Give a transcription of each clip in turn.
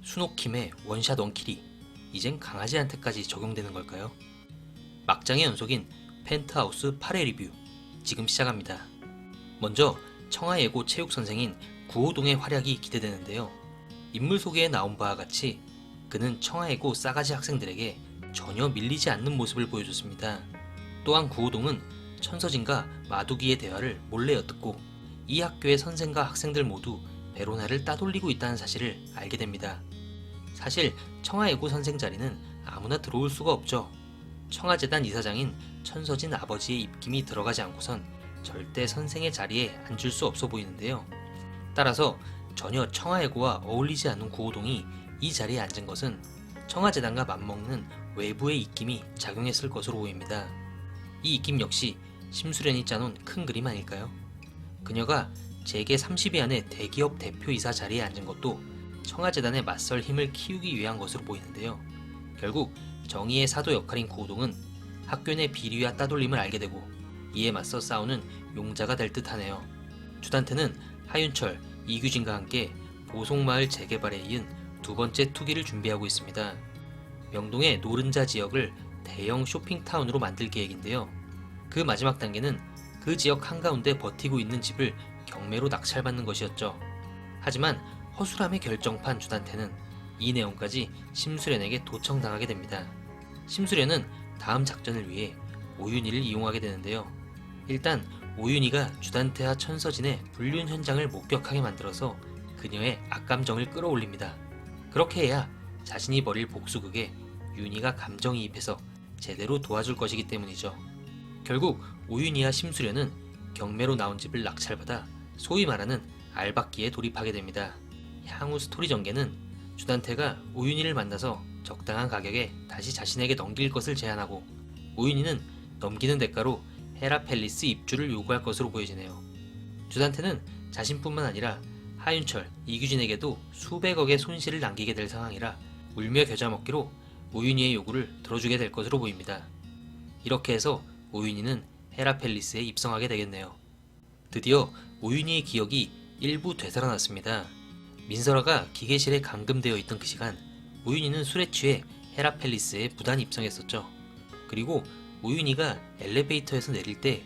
순옥킴의 원샷 원킬이 이젠 강아지한테까지 적용되는 걸까요? 막장의 연속인 펜트하우스 8회 리뷰 지금 시작합니다. 먼저 청하예고 체육선생인 구호동의 활약이 기대되는데요. 인물 소개에 나온 바와 같이 그는 청하예고 싸가지 학생들에게 전혀 밀리지 않는 모습을 보여줬습니다. 또한 구호동은 천서진과 마두기의 대화를 몰래 엿듣고 이 학교의 선생과 학생들 모두 베로나를 따돌리고 있다는 사실을 알게 됩니다. 사실 청하예고 선생 자리는 아무나 들어올 수가 없죠. 청하재단 이사장인 천서진 아버지의 입김이 들어가지 않고선 절대 선생의 자리에 앉을 수 없어 보이는데요. 따라서 전혀 청하예고와 어울리지 않는 구호동이 이 자리에 앉은 것은 청하재단과 맞먹는 외부의 입김이 작용했을 것으로 보입니다. 이 입김 역시 심수련이 짜놓은 큰 그림 아닐까요? 그녀가 재계 30위 안에 대기업 대표이사 자리에 앉은 것도 청하재단에 맞설 힘을 키우기 위한 것으로 보이는데요. 결국 정의의 사도 역할인 구호동은 학교 내 비리와 따돌림을 알게 되고 이에 맞서 싸우는 용자가 될 듯하네요. 주단태는 하윤철, 이규진과 함께 보송마을 재개발에 이은 두 번째 투기를 준비하고 있습니다. 명동의 노른자 지역을 대형 쇼핑타운으로 만들 계획인데요. 그 마지막 단계는 그 지역 한가운데 버티고 있는 집을 경매로 낙찰받는 것이었죠. 하지만 허술함의 결정판 주단태는 이 내용까지 심수련에게 도청당하게 됩니다. 심수련은 다음 작전을 위해 오윤희를 이용하게 되는데요. 일단 오윤희가 주단태와 천서진의 불륜 현장을 목격하게 만들어서 그녀의 악감정을 끌어올립니다. 그렇게 해야 자신이 벌일 복수극에 윤희가 감정이입해서 제대로 도와줄 것이기 때문이죠. 결국 오윤희와 심수련은 경매로 나온 집을 낙찰받아 소위 말하는 알박기에 돌입하게 됩니다. 향후 스토리 전개는 주단태가 오윤희를 만나서 적당한 가격에 다시 자신에게 넘길 것을 제안하고 오윤희는 넘기는 대가로 헤라펠리스 입주를 요구할 것으로 보여지네요. 주단태는 자신뿐만 아니라 하윤철, 이규진에게도 수백억의 손실을 남기게 될 상황이라 울며 겨자 먹기로 오윤희의 요구를 들어주게 될 것으로 보입니다. 이렇게 해서 오윤희는 헤라펠리스에 입성하게 되겠네요. 드디어 오윤희의 기억이 일부 되살아났습니다. 민설아가 기계실에 감금되어 있던 그 시간 오윤희는 술에 취해 헤라펠리스에 무단 입성했었죠. 그리고 오윤희가 엘리베이터에서 내릴 때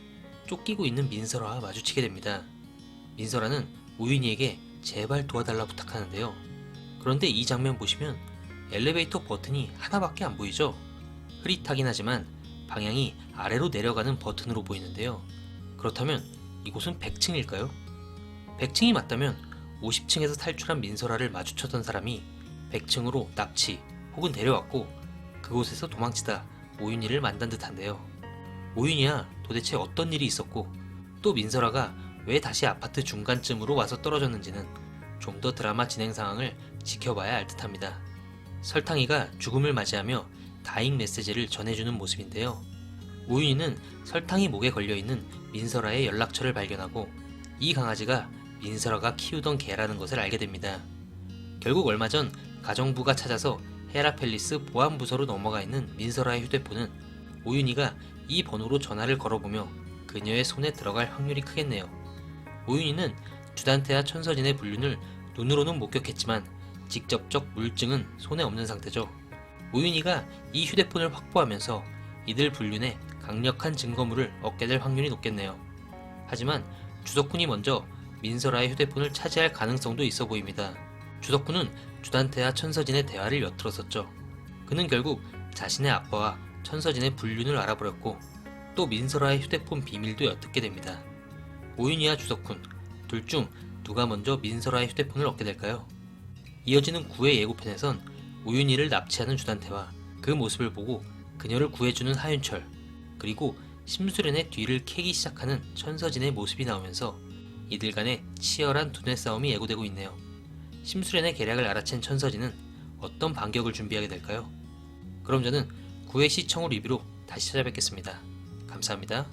쫓기고 있는 민설아와 마주치게 됩니다. 민설아는 오윤희에게 제발 도와달라 부탁하는데요. 그런데 이 장면 보시면 엘리베이터 버튼이 하나밖에 안 보이죠? 흐릿하긴 하지만 방향이 아래로 내려가는 버튼으로 보이는데요. 그렇다면 이곳은 100층일까요? 100층이 맞다면 50층에서 탈출한 민설아를 마주쳤던 사람이 100층으로 납치 혹은 데려왔고 그곳에서 도망치다 오윤희를 만난 듯한데요. 오윤희야 도대체 어떤 일이 있었고 또 민설아가 왜 다시 아파트 중간쯤으로 와서 떨어졌는지는 좀 더 드라마 진행 상황을 지켜봐야 알 듯합니다. 설탕이가 죽음을 맞이하며 다잉 메시지를 전해주는 모습인데요. 오윤희는 설탕이 목에 걸려있는 민설아의 연락처를 발견하고 이 강아지가 민설아가 키우던 개라는 것을 알게 됩니다. 결국 얼마 전 가정부가 찾아서 헤라펠리스 보안부서로 넘어가 있는 민설아의 휴대폰은 오윤희가 이 번호로 전화를 걸어보며 그녀의 손에 들어갈 확률이 크겠네요. 오윤희는 주단태와 천서진의 불륜을 눈으로는 목격했지만 직접적 물증은 손에 없는 상태죠. 오윤희가 이 휴대폰을 확보하면서 이들 불륜에 강력한 증거물을 얻게 될 확률이 높겠네요. 하지만 주석훈이 먼저 민설아의 휴대폰을 차지할 가능성도 있어 보입니다. 주석훈은 주단태와 천서진의 대화를 엿들었었죠. 그는 결국 자신의 아빠와 천서진의 불륜을 알아버렸고 또 민설아의 휴대폰 비밀도 엿듣게 됩니다. 오윤희와 주석훈 둘 중 누가 먼저 민설아의 휴대폰을 얻게 될까요? 이어지는 9회 예고편에선 오윤희를 납치하는 주단태와 그 모습을 보고 그녀를 구해주는 하윤철 그리고 심수련의 뒤를 캐기 시작하는 천서진의 모습이 나오면서 이들 간의 치열한 두뇌 싸움이 예고되고 있네요. 심수련의 계략을 알아챈 천서진은 어떤 반격을 준비하게 될까요? 그럼 저는 9회 시청후 리뷰로 다시 찾아뵙겠습니다. 감사합니다.